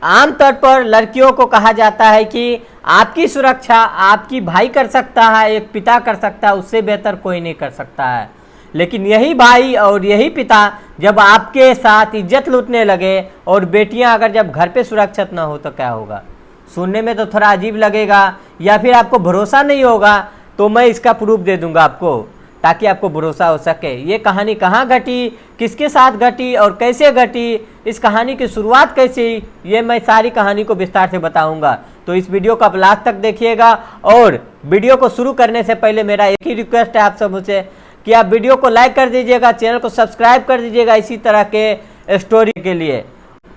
आमतौर पर लड़कियों को कहा जाता है कि आपकी सुरक्षा आपकी भाई कर सकता है, एक पिता कर सकता है, उससे बेहतर कोई नहीं कर सकता है। लेकिन यही भाई और यही पिता जब आपके साथ इज्जत लूटने लगे और बेटियां अगर जब घर पे सुरक्षित ना हो तो क्या होगा? सुनने में तो थोड़ा अजीब लगेगा, या फिर आपको भरोसा नहीं होगा तो मैं इसका प्रूफ दे दूंगा आपको, ताकि आपको भरोसा हो सके। ये कहानी कहाँ घटी, किसके साथ घटी और कैसे घटी, इस कहानी की शुरुआत कैसे हुई, ये मैं सारी कहानी को विस्तार से बताऊंगा। तो इस वीडियो को आप लास्ट तक देखिएगा। और वीडियो को शुरू करने से पहले मेरा एक ही रिक्वेस्ट है आप सब मुझसे कि आप वीडियो को लाइक कर दीजिएगा, चैनल को सब्सक्राइब कर दीजिएगा इसी तरह के स्टोरी के लिए।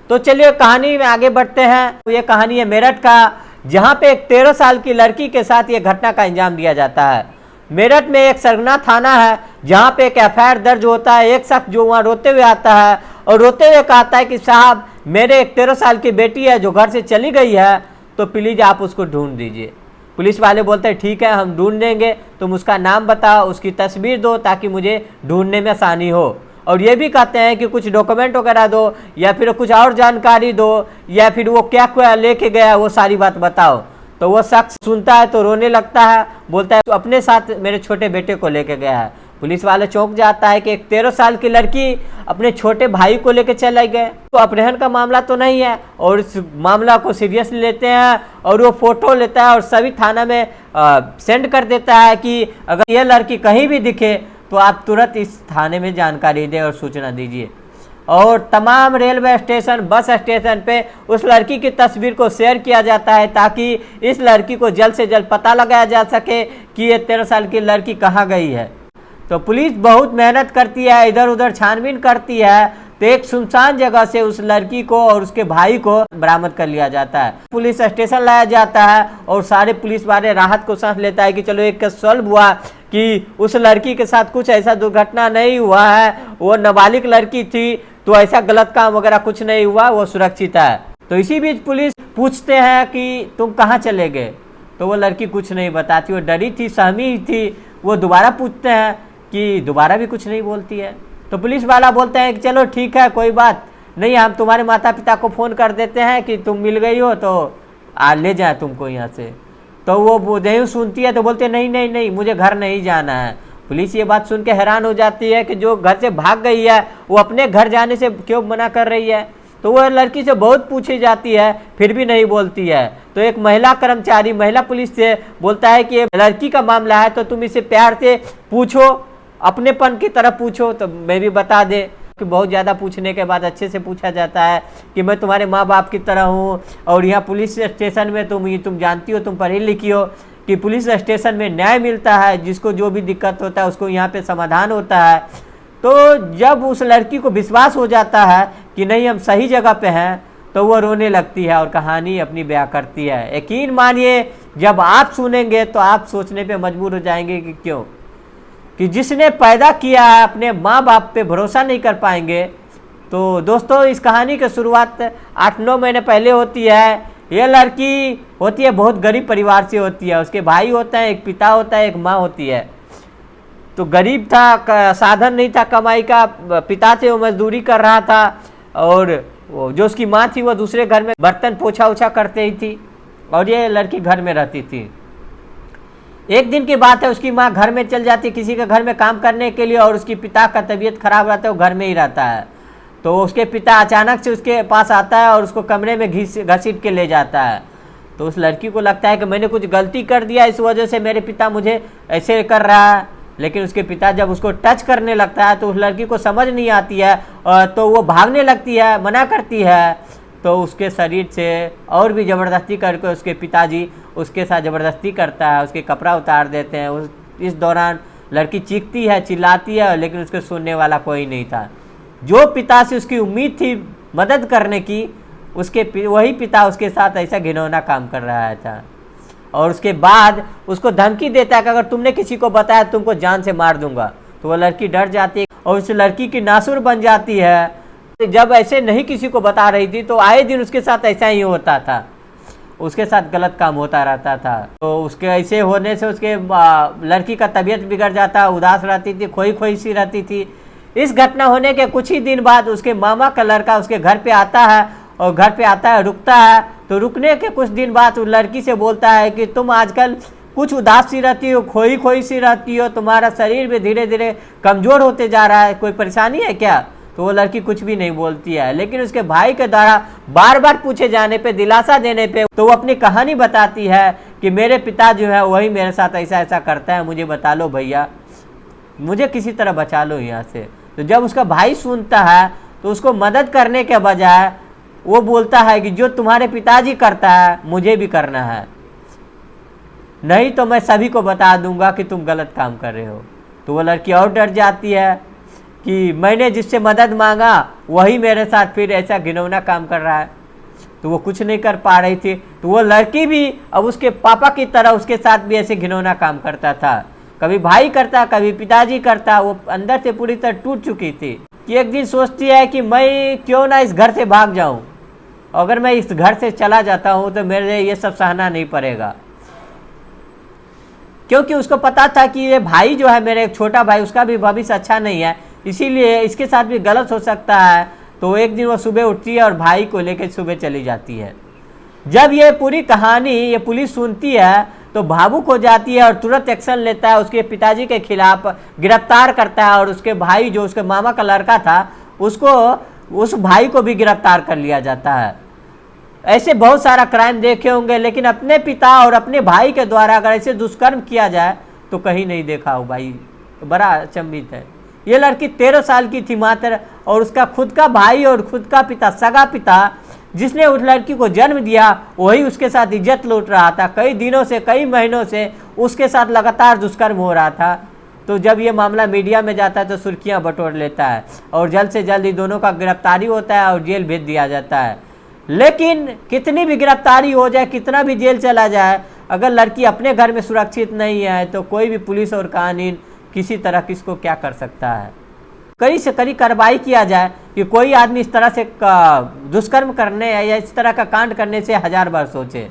तो चलिए कहानी में आगे बढ़ते हैं। ये कहानी है मेरठ का, जहाँ पे एक 13 साल की लड़की के साथ ये घटना का अंजाम दिया जाता है। मेरठ में एक सरगना थाना है जहाँ पे एक एफआईआर दर्ज होता है। एक शख्स जो वहाँ रोते हुए आता है और रोते हुए कहता है कि साहब मेरे एक 13 साल की बेटी है जो घर से चली गई है, तो प्लीज़ आप उसको ढूंढ दीजिए। पुलिस वाले बोलते हैं ठीक है हम ढूंढ देंगे, तुम उसका नाम बताओ, उसकी तस्वीर दो ताकि मुझे ढूंढने में आसानी हो। और ये भी कहते हैं कि कुछ डॉक्यूमेंट वगैरह दो या फिर कुछ और जानकारी दो, या फिर वो क्या क्या लेके गया वो सारी बात बताओ। तो वो शख्स सुनता है तो रोने लगता है, बोलता है तो अपने साथ मेरे छोटे बेटे को लेके गया है। पुलिस वाले चौंक जाता है कि एक 13 साल की लड़की अपने छोटे भाई को लेकर चले गए, तो अपहरण का मामला तो नहीं है। और इस मामला को सीरियसली लेते हैं और वो फोटो लेता है और सभी थाना में सेंड कर देता है कि अगर ये लड़की कहीं भी दिखे तो आप तुरंत इस थाने में जानकारी दें और सूचना दीजिए। और तमाम रेलवे स्टेशन, बस स्टेशन पे उस लड़की की तस्वीर को शेयर किया जाता है ताकि इस लड़की को जल्द से जल्द पता लगाया जा सके कि ये 13 साल की लड़की कहाँ गई है। तो पुलिस बहुत मेहनत करती है, इधर उधर छानबीन करती है, तो एक सुनसान जगह से उस लड़की को और उसके भाई को बरामद कर लिया जाता है। पुलिस स्टेशन लाया जाता है और सारे पुलिस वाले राहत को सांस लेता है कि चलो एक केस सॉल्व हुआ कि उस लड़की के साथ कुछ ऐसा दुर्घटना नहीं हुआ है, वो नाबालिग लड़की थी तो ऐसा गलत काम वगैरह कुछ नहीं हुआ, वो सुरक्षित है। तो इसी बीच पुलिस पूछते हैं कि तुम कहाँ चले गए, तो वो लड़की कुछ नहीं बताती, वो डरी थी, सहमी थी। वो दोबारा पूछते हैं कि दोबारा भी कुछ नहीं बोलती है। तो पुलिस वाला बोलते हैं कि चलो ठीक है कोई बात नहीं, हम तुम्हारे माता पिता को फ़ोन कर देते हैं कि तुम मिल गई हो तो ले जाए तुमको यहाँ से। तो वो नहीं सुनती है तो बोलते नहीं नहीं नहीं मुझे घर नहीं जाना है। पुलिस ये बात सुन के हैरान हो जाती है कि जो घर से भाग गई है वो अपने घर जाने से क्यों मना कर रही है। तो वो लड़की से बहुत पूछी जाती है फिर भी नहीं बोलती है। तो एक महिला कर्मचारी महिला पुलिस से बोलता है कि ये लड़की का मामला है तो तुम इसे प्यार से पूछो, अपनेपन की तरफ पूछो तो मैं भी बता दे। कि बहुत ज़्यादा पूछने के बाद अच्छे से पूछा जाता है कि मैं तुम्हारे माँ बाप की तरह हूँ और यहाँ पुलिस स्टेशन में तुम जानती हो, तुम पढ़ी लिखी हो कि पुलिस स्टेशन में न्याय मिलता है, जिसको जो भी दिक्कत होता है उसको यहाँ पे समाधान होता है। तो जब उस लड़की को विश्वास हो जाता है कि नहीं हम सही जगह पे हैं, तो वो रोने लगती है और कहानी अपनी बयां करती है। यकीन मानिए जब आप सुनेंगे तो आप सोचने पे मजबूर हो जाएंगे कि क्यों, कि जिसने पैदा किया है अपने माँ बाप पे भरोसा नहीं कर पाएंगे। तो दोस्तों इस कहानी की शुरुआत 8-9 महीने पहले होती है। ये लड़की होती है बहुत गरीब परिवार से होती है, उसके भाई होता है, एक पिता होता है, एक माँ होती है। तो गरीब था, साधन नहीं था कमाई का, पिता से वो मजदूरी कर रहा था और वो जो उसकी माँ थी वो दूसरे घर में बर्तन पोछा उछा करते ही थी और ये लड़की घर में रहती थी। एक दिन की बात है, उसकी माँ घर में चल जाती किसी के घर में काम करने के लिए और उसकी पिता का तबीयत खराब रहता है, वो घर में ही रहता है। तो उसके पिता अचानक से उसके पास आता है और उसको कमरे में घसीट के ले जाता है। तो उस लड़की को लगता है कि मैंने कुछ गलती कर दिया, इस वजह से मेरे पिता मुझे ऐसे कर रहा है। लेकिन उसके पिता जब उसको टच करने लगता है तो उस लड़की को समझ नहीं आती है, तो वो भागने लगती है, मना करती है। तो उसके शरीर से और भी ज़बरदस्ती करके उसके पिताजी उसके साथ ज़बरदस्ती करता है, उसके कपड़ा उतार देते हैं। इस दौरान लड़की चीखती है, चिल्लाती है, लेकिन उसके सुनने वाला कोई नहीं था। जो पिता से उसकी उम्मीद थी मदद करने की, वही पिता उसके साथ ऐसा घिनौना काम कर रहा था। और उसके बाद उसको धमकी देता है कि अगर तुमने किसी को बताया तुमको जान से मार दूंगा। तो वो लड़की डर जाती है और उस लड़की की नासुर बन जाती है। जब ऐसे नहीं किसी को बता रही थी तो आए दिन उसके साथ ऐसा ही होता था, उसके साथ गलत काम होता रहता था। तो उसके ऐसे होने से उसके लड़की का तबीयत बिगड़ जाता, उदास रहती थी, खोई खोई सी रहती थी। इस घटना होने के कुछ ही दिन बाद उसके मामा का लड़का उसके घर पे आता है और घर पे आता है, रुकता है, तो रुकने के कुछ दिन बाद वो लड़की से बोलता है कि तुम आजकल कुछ उदास सी रहती हो, खोई खोई सी रहती हो, तुम्हारा शरीर भी धीरे धीरे कमज़ोर होते जा रहा है, कोई परेशानी है क्या? तो वो लड़की कुछ भी नहीं बोलती है। लेकिन उसके भाई के द्वारा बार बार पूछे जाने पे, दिलासा देने पे, तो वो अपनी कहानी बताती है कि मेरे पिता जो है वही मेरे साथ ऐसा ऐसा करता है, मुझे बता लो भैया, मुझे किसी तरह बचा लो यहाँ से। तो जब उसका भाई सुनता है तो उसको मदद करने के बजाय वो बोलता है कि जो तुम्हारे पिताजी करता है मुझे भी करना है, नहीं तो मैं सभी को बता दूंगा कि तुम गलत काम कर रहे हो। तो वो लड़की और डर जाती है कि मैंने जिससे मदद मांगा वही मेरे साथ फिर ऐसा घिनौना काम कर रहा है। तो वो कुछ नहीं कर पा रही थी। तो वो लड़की भी अब उसके पापा की तरह उसके साथ भी ऐसे घिनौना काम करता था, कभी भाई करता, कभी पिताजी करता। वो अंदर से पूरी तरह टूट चुकी थी कि एक दिन सोचती है कि मैं क्यों ना इस घर से भाग जाऊं, अगर मैं इस घर से चला जाता हूं तो मेरे ये सब सहना नहीं पड़ेगा। क्योंकि उसको पता था कि ये भाई जो है मेरे, एक छोटा भाई, उसका भी भविष्य अच्छा नहीं है, इसीलिए इसके साथ भी गलत हो सकता है। तो एक दिन वो सुबह उठती है और भाई को लेकर सुबह चली जाती है। जब ये पूरी कहानी ये पुलिस सुनती है तो भावुक हो जाती है और तुरंत एक्शन लेता है, उसके पिताजी के खिलाफ गिरफ्तार करता है। और उसके भाई जो उसके मामा का लड़का था उसको, उस भाई को भी गिरफ्तार कर लिया जाता है। ऐसे बहुत सारा क्राइम देखे होंगे, लेकिन अपने पिता और अपने भाई के द्वारा अगर ऐसे दुष्कर्म किया जाए तो कहीं नहीं देखा हो भाई, तो बड़ा अचंभित है। ये लड़की 13 साल की थी मात्र, और उसका खुद का भाई और खुद का पिता, सगा पिता जिसने उस लड़की को जन्म दिया, वही उसके साथ इज्जत लूट रहा था। कई दिनों से, कई महीनों से उसके साथ लगातार दुष्कर्म हो रहा था। तो जब ये मामला मीडिया में जाता है तो सुर्खियां बटोर लेता है और जल्द से जल्द दोनों का गिरफ्तारी होता है और जेल भेज दिया जाता है। लेकिन कितनी भी गिरफ्तारी हो जाए, कितना भी जेल चला जाए, अगर लड़की अपने घर में सुरक्षित नहीं है तो कोई भी पुलिस और कानून किसी तरह किसको क्या कर सकता है। कड़ी से कड़ी कार्रवाई किया जाए कि कोई आदमी इस तरह से दुष्कर्म करने या इस तरह का कांड करने से 1000 बार सोचे।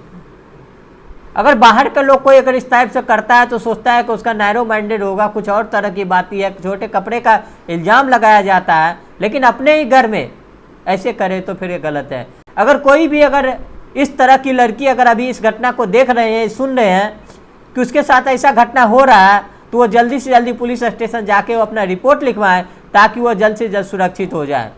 अगर बाहर के लोग कोई अगर इस टाइप से करता है तो सोचता है कि उसका नैरो माइंडेड होगा, कुछ और तरह की बात है, छोटे कपड़े का इल्ज़ाम लगाया जाता है। लेकिन अपने ही घर में ऐसे करे तो फिर ये गलत है। अगर कोई भी अगर इस तरह की लड़की अगर अभी इस घटना को देख रहे हैं, सुन रहे हैं कि उसके साथ ऐसा घटना हो रहा है, तो वो जल्दी से जल्दी पुलिस स्टेशन जाके वो अपना रिपोर्ट लिखवाएं ताकि वो जल्द से जल्द सुरक्षित हो जाए।